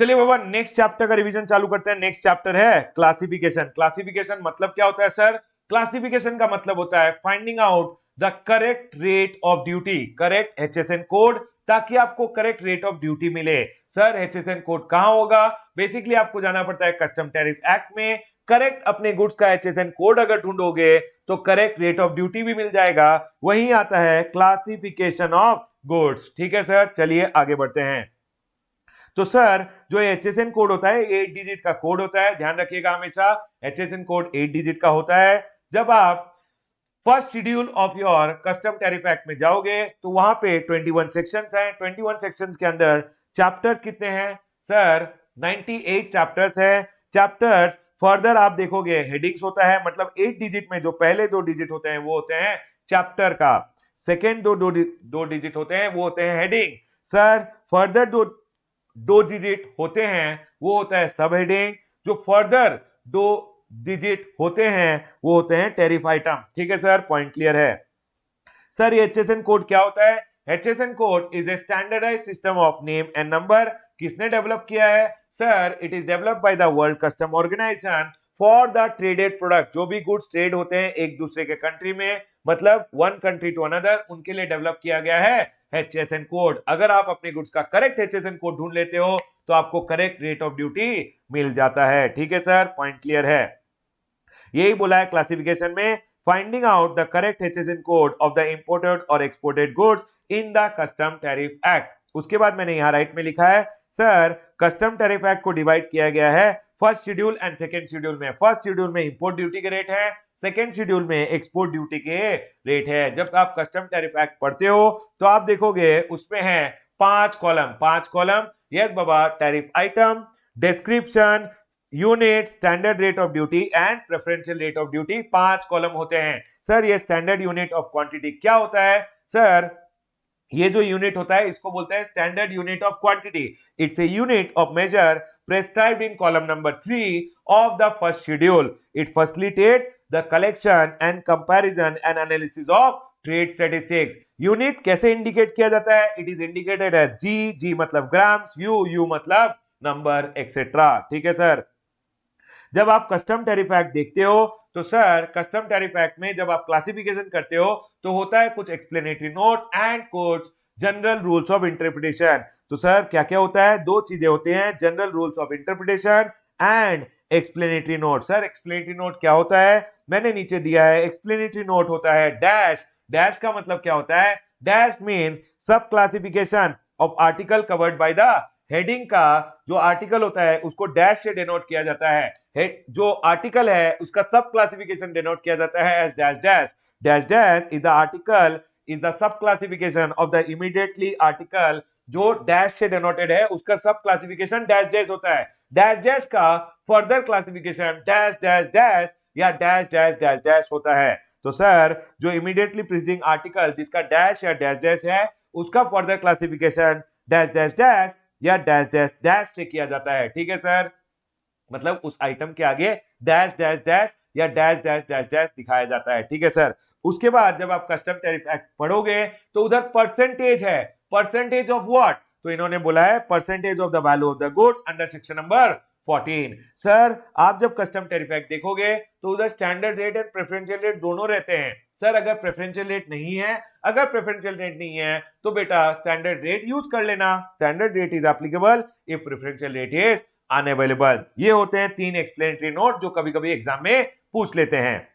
चलिए बाबा next chapter का revision चालू करते हैं। नेक्स्ट चैप्टर है क्लासिफिकेशन। क्लासिफिकेशन मतलब क्या होता है सर? क्लासिफिकेशन का मतलब होता है finding out the correct rate of duty, correct HSN code, ताकि आपको करेक्ट रेट ऑफ ड्यूटी मिले। सर एचएसएन कोड कहां होगा? बेसिकली आपको जाना पड़ता है कस्टम टैरिफ एक्ट में। करेक्ट अपने गुड्स का एचएसएन कोड अगर ढूंढोगे तो करेक्ट रेट ऑफ ड्यूटी भी मिल जाएगा। वही आता है क्लासिफिकेशन ऑफ गुड्स। ठीक है सर, चलिए आगे बढ़ते हैं। तो सर जो एचएसएन कोड होता है 8 डिजिट का कोड होता है, ध्यान रखिएगा हमेशा एचएसएन कोड 8 डिजिट का होता है। जब आप first schedule of your custom tariff act में जाओगे तो वहां पे 21 सेक्शंस हैं। 21 सेक्शंस के अंदर चैप्टर्स कितने हैं सर? 98 चैप्टर्स हैं। चैप्टर्स फर्दर आप देखोगे हेडिंग्स होता है, मतलब 8 डिजिट में जो पहले 2 डिजिट होते हैं वो होते हैं चैप्टर का, सेकेंड दो डिजिट होते हैं वो होते हैं हेडिंग। सर फर्दर दो डिजिट होते हैं वो होता है सब हेडिंग। जो फर्दर 2 डिजिट होते हैं वो होते हैं टैरिफ आइटम। ठीक है सर, पॉइंट क्लियर है। सर ये एचएसएन कोड क्या होता है? HSN code is a standardise system of name and number. किसने डेवलप किया है sir? It is developed by the world custom organisation for the traded product. जो भी गुड्स ट्रेड होते हैं एक दूसरे के कंट्री में, मतलब वन कंट्री टू अनदर, उनके लिए डेवलप किया गया है एचएसएन कोड। अगर आप अपने गुड्स का करेक्ट एचएसएन कोड ढूंढ लेते हो तो आपको करेक्ट रेट ऑफ ड्यूटी मिल जाता है। ठीक है सर, पॉइंट क्लियर है। यही बोला है क्लासिफिकेशन में, finding out the correct HSN code of the imported और exported goods in the custom tariff act. उसके बाद मैंने यहां राइट में लिखा है सर कस्टम टैरिफ एक्ट को डिवाइड किया गया है first schedule and second schedule में। फर्स्ट शेड्यूल में इंपोर्ट ड्यूटी के रेट है, सेकेंड शेड्यूल में एक्सपोर्ट ड्यूटी के रेट है। जब आप कस्टम टैरिफ एक्ट पढ़ते हो तो आप देखोगे उसमें है 5 column, 5 column. Yes Baba, tariff item, description, unit, standard rate of duty and preferential rate of duty, 5 column होते हैं। सर ये स्टैंडर्ड यूनिट ऑफ क्वांटिटी क्या होता है सर? ये जो यूनिट होता है इसको बोलते हैं standard unit of quantity. It's a unit of measure prescribed in column number 3 of the first schedule. It facilitates the collection and comparison and analysis of trade statistics. Unit कैसे indicate किया जाता है? It is indicated as G, G मतलब grams, U मतलब number, etcetera. ठीक है sir. जब आप कस्टम टैरिफ एक्ट देखते हो तो सर कस्टम टैरिफ एक्ट में जब आप क्लासिफिकेशन करते हो तो होता है कुछ एक्सप्लेनेटरी नोट एंड कुछ जनरल रूल्स ऑफ इंटरप्रिटेशन। तो सर क्या क्या होता है? 2 चीजें होती हैं, general rules of interpretation and explanatory note. Sir explanatory note क्या होता है? मैंने नीचे दिया है। एक्सप्लेनेटरी नोट होता है डैश। डैश का मतलब क्या होता है? डैश मीन्स सब classification of article covered by the heading. का जो आर्टिकल होता है उसको डैश से डिनोट किया जाता है। जो आर्टिकल है उसका सब क्लासिफिकेशन डिनोट किया जाता है as dash dash. Dash dash is the article is the sub classification of the immediately article. जो डैश से डिनोटेड है उसका सब क्लासिफिकेशन डैश डैश होता है। डैश डैश का further classification dash dash dash या डैश डैश डैश डैश होता है। तो सर जो इमीडिएटली प्रीसीडिंग आर्टिकल जिसका डैश या डैश डैश है उसका further classification dash dash dash या डैश डैश डैश से किया जाता है। ठीक है सर, मतलब उस आइटम के आगे डैश डैश डैश या डैश डैश डैश डैश दिखाया जाता है। ठीक है सर। उसके बाद जब आप कस्टम टैरिफ एक्ट पढ़ोगे तो उधर परसेंटेज है। Percentage of what? तो इन्होंने बोला है percentage of the value of the goods under section number 14। Sir आप जब कस्टम टैरिफ एक्ट देखोगे तो उधर standard rate and preferential rate दोनों रहते हैं। सर अगर प्रेफरेंशियल रेट नहीं है, अगर प्रेफरेंशियल रेट नहीं है तो बेटा स्टैंडर्ड रेट यूज कर लेना। Standard rate is applicable if preferential rate is unavailable. ये होते हैं 3 एक्सप्लेनेटरी नोट जो कभी कभी एग्जाम में पूछ लेते हैं।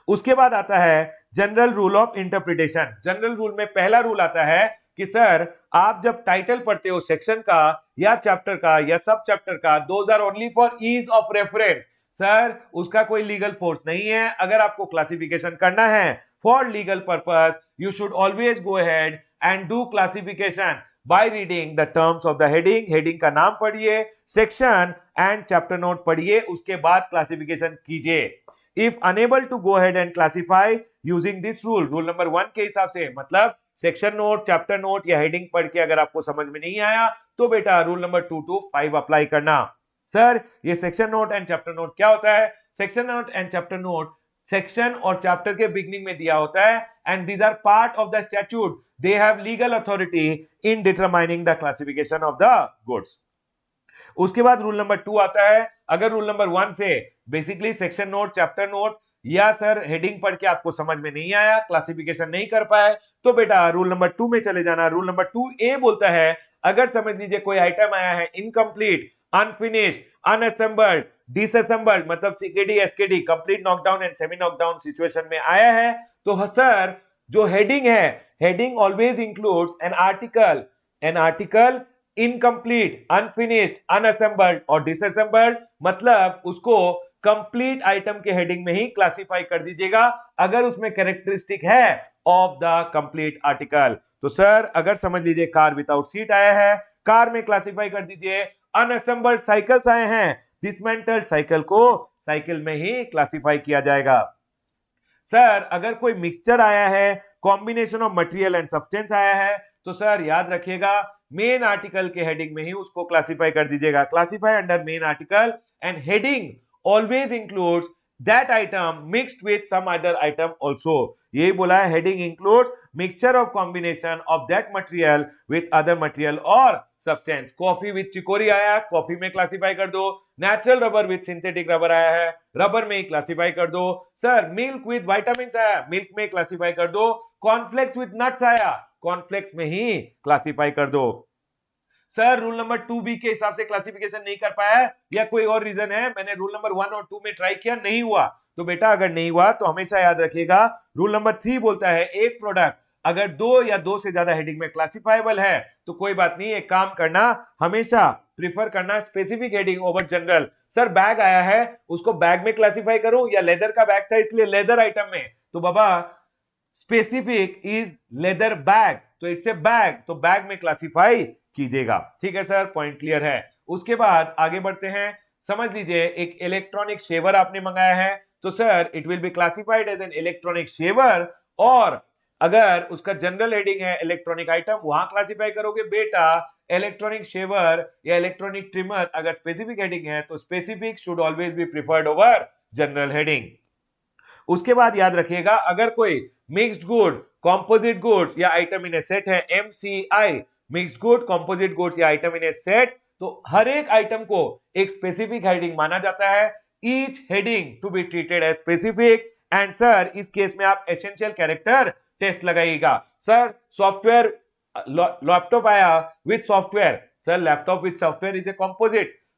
उसके बाद आता है general rule of interpretation. General rule में पहला रूल आता है कि सर आप जब टाइटल पढ़ते हो सेक्शन का या चैप्टर का या सब चैप्टर का, those are only for ease of reference. Sir उसका कोई लीगल फोर्स नहीं है। अगर आपको क्लासिफिकेशन करना है for legal purpose you should always go ahead and do classification by reading the terms of the heading. Heading का नाम पढ़िए, सेक्शन एंड चैप्टर नोट पढ़िए, उसके बाद क्लासिफिकेशन कीजिए। If unable to go ahead and classify using this rule, rule number 1 के हिसाब से, मतलब सेक्शन नोट, चैप्टर नोट या हेडिंग पढ़ के अगर आपको समझ में नहीं आया तो बेटा रूल नंबर 2 to 5 अप्लाई करना। सर ये section note and chapter note क्या होता है? Section note and chapter note section और चैप्टर के बिगनिंग में दिया होता है and these are part of the statute. They have legal authority in determining the classification of the goods. उसके बाद रूल नंबर 2 आता है, अगर रूल नंबर 1 से basically section note, chapter note या सर हेडिंग पढ़ के आपको समझ में नहीं आया, क्लासिफिकेशन नहीं कर पाए, तो बेटा रूल नंबर 2 में चले जाना। रूल नंबर 2A बोलता है, अगर समझ लीजिए कोई आइटम आया है इनकम्प्लीट, अनफिनिश्ड, अनअसेंबल्ड, डिसअसेंबल्ड, मतलब CKD, SKD, complete knockdown and semi knockdown situation में आया है, तो सर जो हेडिंग है, heading always includes an article incomplete, unfinished, unassembled और डिसअसेंबल्ड, मतलब उसको कंप्लीट आइटम के हेडिंग में ही क्लासिफाई कर दीजिएगा अगर उसमें कैरेक्टरिस्टिक है ऑफ द कंप्लीट आर्टिकल। तो सर अगर समझ लीजिए कार विदाउट सीट आया है, कार में क्लासिफाई कर दीजिए। अनअसेंबल्ड साइकिल्स आए हैं, डिसमेंटल्ड साइकिल को साइकिल में ही क्लासिफाई किया जाएगा। सर अगर कोई मिक्सचर आया है, combination of material and substance आया है, तो सर याद रखिएगा मेन आर्टिकल के हेडिंग में ही उसको क्लासिफाई कर दीजिएगा। Classify under main article and heading always includes that item mixed with some other item also. यही बोला है, heading includes mixture of combination of that material with other material और substance. Coffee with chicory आया, coffee में classify कर दो। Natural rubber with synthetic rubber आया है, रबर में ही क्लासिफाई कर दो। सर मिल्क विद विटामिन आया, मिल्क में क्लासिफाई कर दो। कॉर्नफ्लेक्स विद नट्स आया, कॉर्नफ्लेक्स में ही क्लासिफाई कर दो। सर रूल नंबर 2B के हिसाब से क्लासिफिकेशन नहीं कर पाया या कोई और रीजन है, मैंने रूल नंबर 1 और 2 में ट्राई किया नहीं हुआ, तो बेटा अगर नहीं हुआ तो हमेशा याद रखिएगा रूल नंबर 3 बोलता है एक प्रोडक्ट अगर 2 या 2 से ज्यादा हेडिंग में क्लासिफाइबल है तो कोई बात नहीं, एक काम करना, हमेशा प्रीफर करना specific heading over general. Sir bag आया है, उसको बैग में क्लासिफाई करूं या लेदर का बैग था इसलिए लेदर आइटम में, तो बाबा स्पेसिफिक इज लेदर बैग, तो इट्स ए बैग, तो बैग में क्लासिफाई कीजिएगा। ठीक है सर, पॉइंट क्लियर है। उसके बाद आगे बढ़ते हैं। समझ लीजिए एक इलेक्ट्रॉनिक शेवर आपने मंगाया है, तो sir it will be classified as an electronic shaver, और अगर उसका जनरल हेडिंग है इलेक्ट्रॉनिक आइटम, वहां क्लासिफाई करोगे बेटा इलेक्ट्रॉनिक शेवर या इलेक्ट्रॉनिक ट्रिमर। अगर स्पेसिफिक हेडिंग है तो specific should always be preferred over general heading. उसके बाद याद रखिएगा अगर कोई मिक्स्ड गुड, कंपोजिट गुड्स या आइटम इन ए सेट है, MCI, mixed good, composite goods या आइटम इन ए सेट, तो हर एक आइटम को एक स्पेसिफिक हेडिंग माना जाता है, each heading to be treated as specific. And sir इस केस में आप एसेंशियल कैरेक्टर टेस्ट लगाइएगा। सर सॉफ्टवेयर, लैपटॉप आया with software, sir laptop with software is a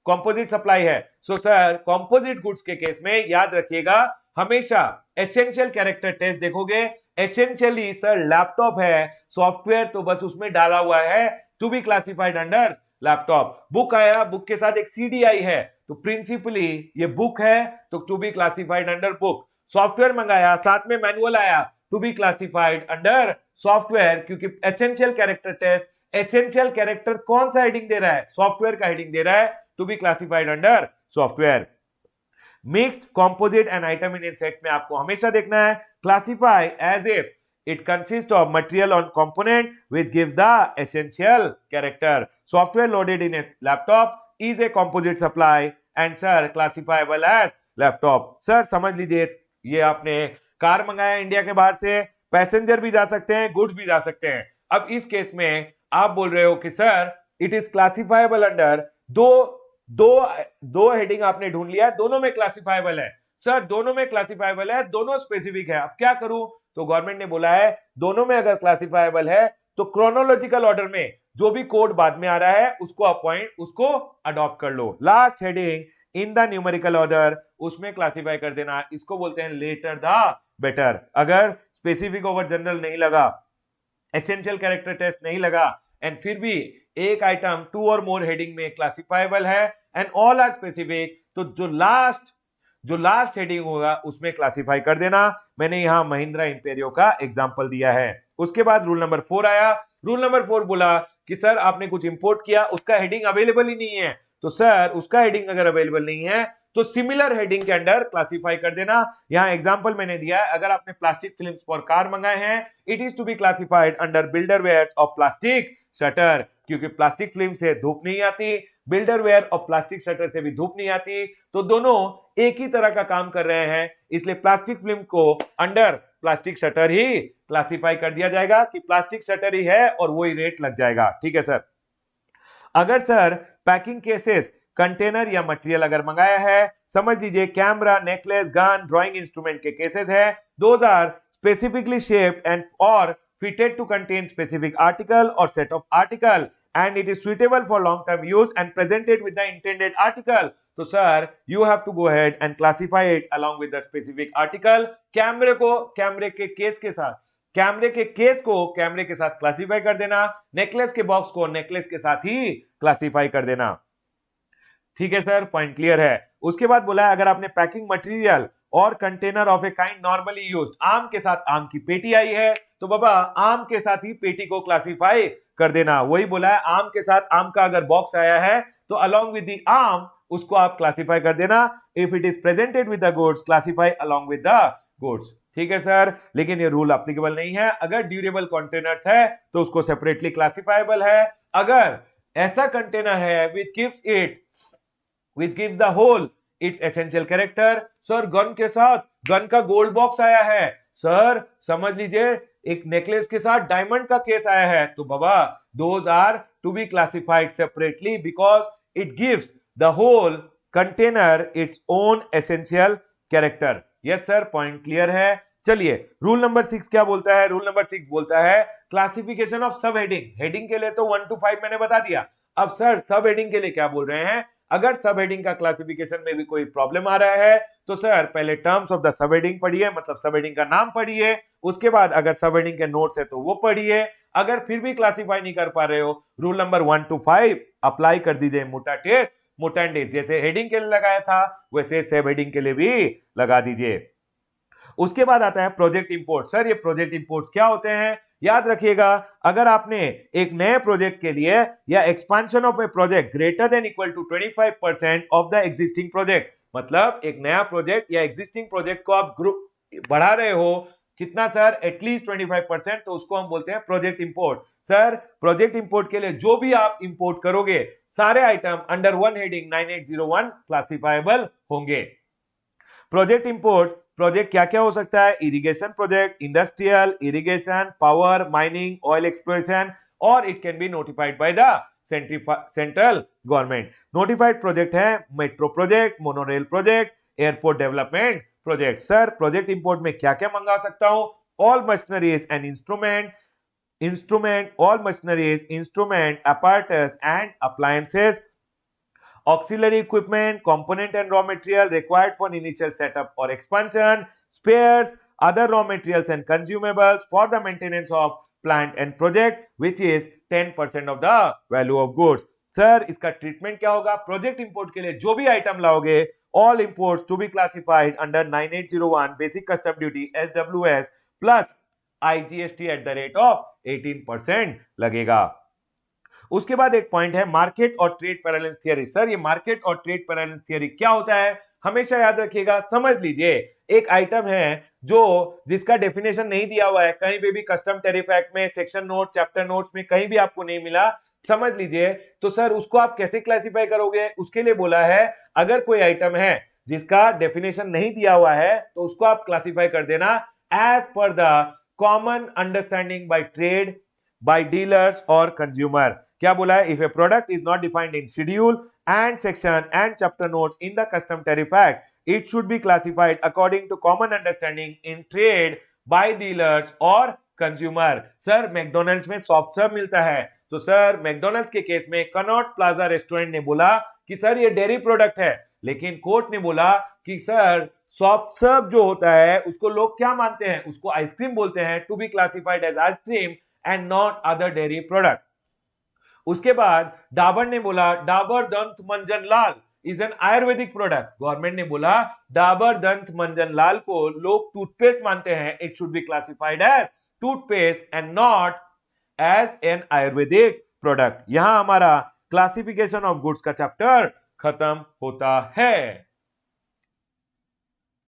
composite supply है, सो सर कंपोजिट गुड्स के केस में याद रखिएगा हमेशा एसेंशियल कैरेक्टर टेस्ट देखोगे। एसेंशियली सर लैपटॉप है, सॉफ्टवेयर तो बस उसमें डाला हुआ है to be classified under laptop. Book आया, बुक के साथ एक CD आई है, तो प्रिंसिपली ये बुक है तो to be classified under book. Software मंगाया, साथ में मैनुअल आया, to be classified under software, क्योंकि essential character test, essential character कौन सा हेडिंग दे रहा है, सॉफ्टवेयर का हेडिंग दे रहा है, to be classified under software. Mixed, composite and item in set में आपको हमेशा देखना है classify as if it consists of material on component which gives the essential character. Software loaded in a laptop is a composite supply and sir classifiable as laptop. sir समझ लीजिए ये आपने car मंगाया इंडिया के बाहर से, passenger भी जा सकते हैं, गुड्स भी जा सकते हैं। अब इस केस में आप बोल रहे हो कि सर इट इज क्लासिफाइबल अंडर दो हेडिंग आपने ढूंढ लिया, दोनों में क्लासिफाइबल है। सर दोनों में क्लासिफाइबल है, दोनों स्पेसिफिक है, अब क्या करूं? तो गवर्नमेंट ने बोला है दोनों में अगर क्लासिफाइबल है तो क्रोनोलॉजिकल ऑर्डर में जो भी कोड बाद में आ रहा है उसको अडॉप्ट कर लो। Last heading in the numerical order उसमें क्लासिफाई कर देना, इसको बोलते हैं लेटर द बेटर। अगर स्पेसिफिक ओवर जनरल नहीं लगा, एसेंशियल कैरेक्टर टेस्ट नहीं लगा, एंड फिर भी एक आइटम 2 और मोर हेडिंग में क्लासिफाइबल है एंड ऑल आर स्पेसिफिक, तो जो लास्ट हेडिंग होगा उसमें क्लासिफाई कर देना। मैंने यहां महिंद्रा इंपेरियो का एग्जांपल दिया है। उसके बाद रूल नंबर 4 आया। रूल नंबर 4 बोला कि सर आपने कुछ इंपोर्ट किया, उसका हेडिंग अवेलेबल ही नहीं है, तो सर उसका हेडिंग अगर अवेलेबल नहीं है तो सिमिलर हेडिंग के अंडर क्लासिफाई कर देना। यहां एग्जांपल मैंने दिया है, अगर आपने प्लास्टिक फिल्म्स फॉर कार मंगाए हैं, it is to be classified under builder wares of plastic shutter, क्योंकि प्लास्टिक फिल्म से धूप नहीं आती, बिल्डर वेयर और प्लास्टिक शटर से भी धूप नहीं आती, तो दोनों एक ही तरह का काम कर रहे हैं, इसलिए प्लास्टिक फिल्म को अंडर प्लास्टिक शटर ही क्लासिफाई कर दिया जाएगा कि प्लास्टिक शटर ही है और वही रेट लग जाएगा। ठीक है सर। अगर सर पैकिंग केसेस कंटेनर या मटेरियल अगर मंगाया है, समझ लीजिए camera, necklace, gun, drawing instrument के केसेस है, those are specifically shaped and और fitted to contain specific article or set of article and it is suitable for long term use and presented with the intended article. तो sir you have to go ahead and classify it along with the specific article. कैमरे को कैमरे के case के साथ, कैमरे के case को कैमरे के साथ क्लासिफाई कर देना, नेकलेस के बॉक्स को नेकलेस के साथ ही क्लासिफाई कर देना। ठीक है सर, पॉइंट क्लियर है। उसके बाद बोला है अगर आपने पैकिंग मटेरियल और container of a kind normally used, आम के साथ आम की पेटी आई है तो बाबा आम के साथ ही पेटी को क्लासिफाई कर देना। वही बोला है आम के साथ आम का अगर बॉक्स आया है तो अलोंग विद द आम उसको आप क्लासिफाई कर देना। If it is presented with the goods classify along with the goods. ठीक है सर, लेकिन ये रूल एप्लीकेबल नहीं है। अगर ड्यूरेबल कंटेनर्स है तो उसको सेपरेटली क्लासिफाइबल है। अगर ऐसा कंटेनर है which gives the whole its essential character, sir gun के साथ गन का गोल्ड बॉक्स आया है, सर समझ लीजिए एक नेकलेस के साथ डायमंड का केस आया है तो बाबा those are to be classified separately because it gives the whole container its own essential character. Yes sir, point clear है। चलिए रूल नंबर 6 क्या बोलता है? रूल नंबर 6 बोलता है क्लासिफिकेशन ऑफ सब हेडिंग। हेडिंग के लिए तो 1 to 5 मैंने बता दिया, अब सर सब हेडिंग के लिए क्या बोल रहे हैं? अगर सब हेडिंग का क्लासिफिकेशन में भी कोई प्रॉब्लम आ रहा है तो सर पहले terms of the sub heading पढ़िए, मतलब सब हेडिंग का नाम पढ़िए, उसके बाद अगर सब हेडिंग के नोट्स है तो वो पढ़िए। अगर फिर भी क्लासिफाई नहीं कर पा रहे हो, रूल नंबर 1 to 5 अप्लाई कर दीजिए मोटाटेस मोटेंडेस, जैसे हेडिंग के लिए लगाया था वैसे सब हेडिंग के लिए भी लगा दीजिए। उसके बाद आता है प्रोजेक्ट इंपोर्ट। सर ये प्रोजेक्ट इंपोर्ट्स क्या होते हैं? याद रखिएगा अगर आपने एक नए प्रोजेक्ट के लिए या expansion of a project greater than equal to 25% of the existing project, मतलब एक नया प्रोजेक्ट या एग्जिस्टिंग प्रोजेक्ट को आप ग्रुप बढ़ा रहे हो कितना सर? एटलीस्ट 25%, तो उसको हम बोलते हैं project import. Sir project import के लिए जो भी आप इंपोर्ट करोगे सारे item under one heading 9801 classifiable होंगे। प्रोजेक्ट इंपोर्ट प्रोजेक्ट क्या क्या हो सकता है? Irrigation project, industrial, irrigation, power, mining, oil exploration, और it can be notified by the central government. Notified project है metro project, monorail project, airport development project. Sir project import में क्या क्या मंगा सकता हूं? All machineries and instrument, all machineries, instrument, apparatus and appliances, auxiliary equipment, component and raw material required for initial setup or expansion, spares, other raw materials and consumables for the maintenance of plant and project, which is 10% of the value of goods. Sir इसका treatment क्या होगा? Project import के लिए जो भी item लाओगे all imports to be classified under 9801 basic custom duty SWS plus IGST at the rate of 18% लगेगा। उसके बाद एक पॉइंट है मार्केट और ट्रेड पैरेलल थियरी। सर ये मार्केट और ट्रेड पैरेलल थियरी क्या होता है? हमेशा याद रखिएगा, समझ लीजिए एक आइटम है जो जिसका डेफिनेशन नहीं दिया हुआ है, कहीं पे भी कस्टम टैरिफ एक्ट में, सेक्शन नोट, चैप्टर नोट्स में कहीं भी आपको नहीं मिला, समझ लीजिए, तो सर उसको आप कैसे क्लासिफाई करोगे? उसके लिए बोला है अगर कोई आइटम है जिसका डेफिनेशन नहीं दिया हुआ है तो उसको आप क्लासिफाई कर देना as per the common understanding by trade, by dealers और कंज्यूमर। क्या बोला है? If a product is not defined in schedule and section and chapter notes in the custom tariff act, it should be classified according to common understanding in trade by dealers और consumer. Sir McDonald's में soft serve मिलता है, तो sir McDonald's के case में Connaught Plaza restaurant ने बोला कि सर ये डेयरी प्रोडक्ट है, लेकिन कोर्ट ने बोला कि सर सॉफ्ट सर्व जो होता है उसको लोग क्या मानते हैं? उसको आइसक्रीम बोलते हैं, to be classified as ice cream and not other dairy product. उसके बाद डाबर ने बोला डाबर दंत मंजन लाल is an Ayurvedic product. Government ने बोला डाबर दंत मंजन लाल को लोग टूथपेस्ट मानते हैं, it should be classified as toothpaste and not as an Ayurvedic product. यहां हमारा क्लासिफिकेशन ऑफ गुड्स का चैप्टर खत्म होता है।